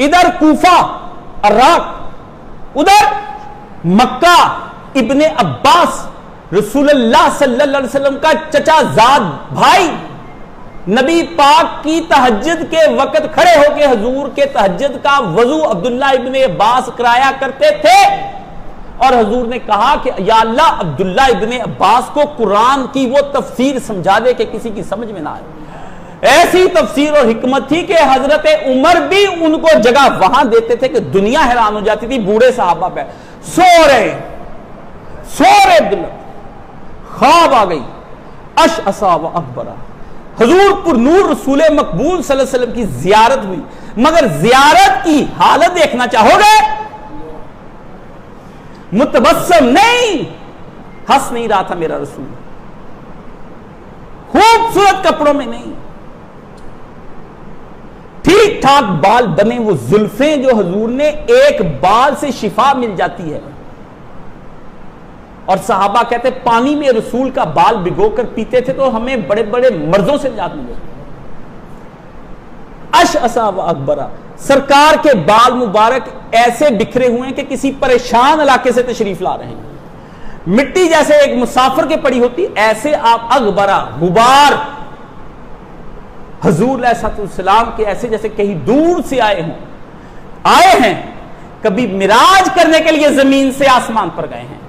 इधर कूफा इराक, उधर मक्का, इब्ने अब्बास रसूलुल्लाह सल्लल्लाहु अलैहि वसल्लम का चचाजाद भाई, नबी पाक की तहज्जुद के वक्त खड़े होकर हुजूर के तहज्जुद का वजू अब्दुल्ला इब्ने अब्बास कराया करते थे। और हुजूर ने कहा कि या अल्लाह अब्दुल्ला इब्ने अब्बास को कुरान की वो तफसीर समझा दे कि किसी की समझ में ना आए। ऐसी तफसीर और हिकमत थी कि हजरत उमर भी उनको जगह वहां देते थे कि दुनिया हैरान हो जाती थी। बूढ़े साहबा पे सो रहे अब्दुल्ला, ख्वाब आ गई, अश असाब अकबरा, हुजूर पुर नूर रसूल मकबूल सल्लल्लाहु अलैहि वसल्लम की जियारत हुई, मगर जियारत की हालत देखना चाहोगे? मुतबस्सम नहीं, हंस नहीं रहा था मेरा रसूल, खूबसूरत कपड़ों में नहीं, ठीक ठाक बाल बने, वो जुल्फें जो हुजूर ने एक बाल से शिफा मिल जाती है। और सहाबा कहते पानी में रसूल का बाल भिगोकर पीते थे तो हमें बड़े बड़े मर्जों से निजात मिले। अश असाब अकबरा, सरकार के बाल मुबारक ऐसे बिखरे हुए हैं कि किसी परेशान इलाके से तशरीफ ला रहे हैं। मिट्टी जैसे एक मुसाफिर के पड़ी होती, ऐसे आप अकबरा गुबार हुजूर अलैहिस्सलाम के ऐसे जैसे कहीं दूर से आए हैं, कभी मिराज करने के लिए जमीन से आसमान पर गए हैं,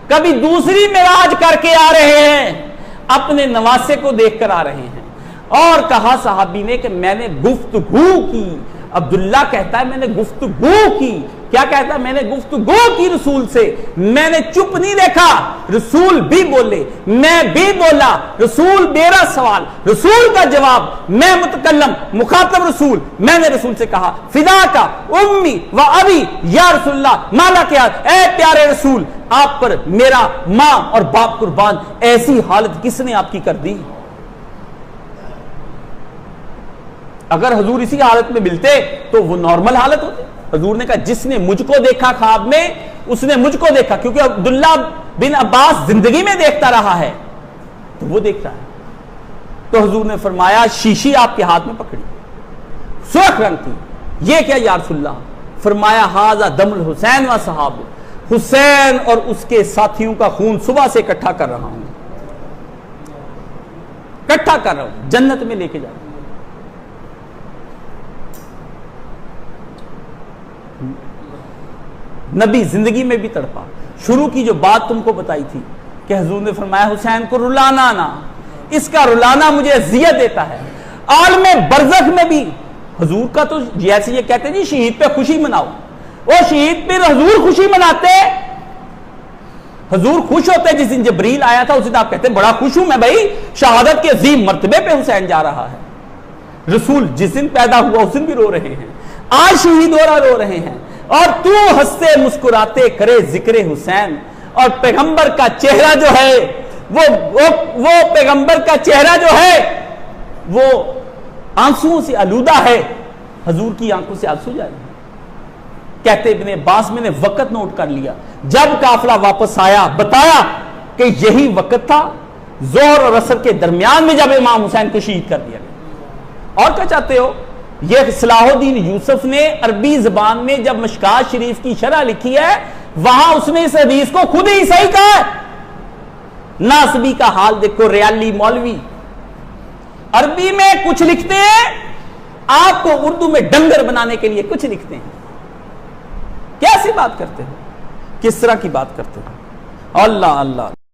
कभी दूसरी मिराज करके आ रहे हैं, अपने नवासे को देखकर आ रहे हैं। और कहा साहबी ने कि मैंने गुफ्तगू की, अब्दुल्ला कहता है मैंने गुफ्तगू की। क्या कहता है? मैंने गुफ्तगू की रसूल से, मैंने चुप नहीं देखा, रसूल भी बोले, मैं भी बोला, रसूल मेरा सवाल, रसूल का जवाब, मैं मुतकल्लम मुखातब रसूल, मैंने रसूल से कहा फिदा का उम्मी व अबी या रसूलल्लाह माला क्या, ऐ प्यारे रसूल आप पर मेरा मां और बाप कुर्बान, ऐसी हालत किसने आपकी कर दी? अगर हुजूर इसी हालत में मिलते तो वो नॉर्मल हालत होती। हुजूर ने कहा जिसने मुझको देखा ख्वाब में उसने मुझको देखा, क्योंकि अब्दुल्ला बिन अब्बास जिंदगी में देखता रहा है तो वो देखता है। तो हुजूर ने फरमाया शीशी आपके हाथ में पकड़ी, सुर्ख रंग थी, ये क्या या रसूलल्लाह? फरमाया हाजा दमुल हुसैन व सहाब, हुसैन और उसके साथियों का खून सुबह से इकट्ठा कर रहा हूं, इकट्ठा कर रहा हूं, जन्नत में लेके जा रहा हूं। नबी जिंदगी में भी तड़पा। शुरू की जो बात तुमको बताई थी कि हुजूर ने फरमाया हुसैन को रुलाना ना, इसका रुलाना मुझे अज़ियत देता है। आलमे बरज़ख में भी हुजूर का तो जैसे ये कहते जी शहीद पे खुशी मनाओ, वो शहीद पे हुजूर खुशी मनाते, हुजूर खुश होते। जिस दिन जबरील आया था उस दिन आप कहते बड़ा खुश हूं मैं भाई, शहादत के अजीम मर्तबे पे हुसैन जा रहा है। रसूल जिस दिन पैदा हुआ उस दिन भी रो रहे हैं, आज शहीद हो रहा रो रहे हैं, और तू हंसते मुस्कुराते करे जिक्र हुसैन। और पैगंबर का चेहरा जो है वो पैगंबर का चेहरा जो है वो आंसुओं से आलूदा है, हुजूर की आंखों से आंसू जा रहे हैं। कहते इब्ने अब्बास मैंने वक्त नोट कर लिया, जब काफिला वापस आया बताया कि यही वक्त था जोहर और असर के दरमियान में जब इमाम हुसैन को शहीद कर दिया गया। और क्या चाहते हो? यह सलाहुद्दीन यूसुफ ने अरबी जबान में जब मशकात शरीफ की शरह लिखी है वहां उसने इस हदीस को खुद ही सही कहा है। नासबी का हाल देखो, रियाली मौलवी अरबी में कुछ लिखते हैं, आपको उर्दू में डंगर बनाने के लिए कुछ लिखते हैं। कैसी बात करते हो, किस तरह की बात करते हो? अल्लाह अल्लाह।